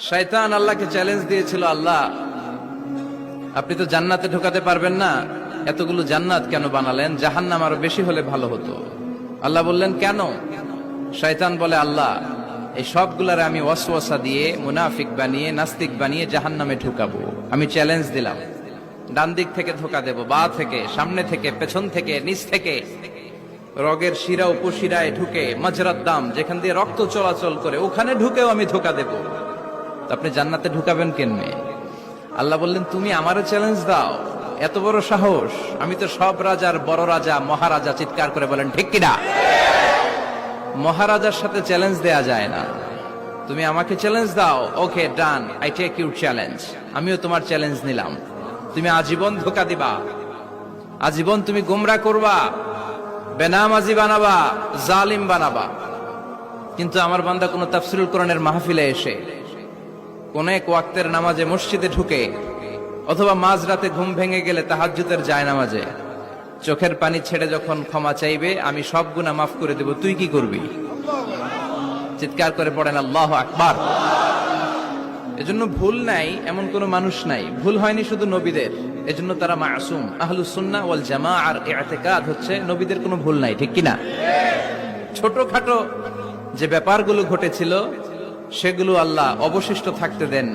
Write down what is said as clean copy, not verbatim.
শয়তান আল্লাহকে চ্যালেঞ্জ দিয়েছিল, আল্লাহ আপনি তো জান্নাতে ঢোকাতে পারবেন না, এতগুলো জান্নাত কেন বানালেন? জাহান্নাম আরো বেশি হলে ভালো হতো। আল্লাহ বললেন কেন? শয়তান বলে, আল্লাহ এই সবগুলারে আমি ওয়াসওয়াসা দিয়ে মুনাফিক বানিয়ে নাস্তিক বানিয়ে জাহান্নামে ঢুকাবো। আমি চ্যালেঞ্জ দিলাম, ডান দিক থেকে ধোকা দেব, বা থেকে, সামনে থেকে, পেছন থেকে, নিচ থেকে, রগের শিরা উপশিরায় ঢুকে, মাজরাত দাম যেখান দিয়ে রক্ত চলাচল করে ওখানে ঢুকেও আমি ধোকা দেব। তো আপনি জান্নাতে ঢুকাবেন কেমনে? আল্লাহ বললেন, তুমি আমারও চ্যালেঞ্জ দাও, এত বড় সাহস? আমি তো সব রাজার বড় রাজা, মহারাজা। চিৎকার করে বলেন ঠিক কিনা? মহারাজার সাথে চ্যালেঞ্জ দেয়া যায় না। তুমি আমাকে চ্যালেঞ্জ দাও, ওকে ডান, আই টেক ইউর চ্যালেঞ্জ। আমিও তোমার চ্যালেঞ্জ নিলাম। তুমি আজীবন ধোকা দিবা, আজীবন তুমি গোমরা করবা, বেনামাজি বানাবা, জালিম বানাবা। কিন্তু আমার বান্দা কোন তাফসীরুল কোরআনের মাহফিলে এসে, কোন এক ওয়াক্তের নামাজে মসজিদে ঢুকে, অথবা মাঝরাতে ঘুম ভেঙে গেলে তাহাজ্জুদের জায়নামাজে চোখের পানি ছেড়ে যখন ক্ষমা চাইবে, আমি সব গুনাহ মাফ করে দেব, তুই কি করবি? চিৎকার করে পড়েন আল্লাহু আকবার। এজন্য ভুল নাই এমন কোন মানুষ নাই। ভুল হয়নি শুধু নবীদের, এজন্য তারা মাসুম। আহলুস সুন্নাহ ওয়াল জামাআর ইতিকাদ হচ্ছে নবীদের কোনো ভুল নাই, ঠিক কিনা? ছোটখাটো যে ব্যাপারগুলো ঘটেছিল সেগুলো আল্লাহ অবশিষ্ট থাকতে দেন।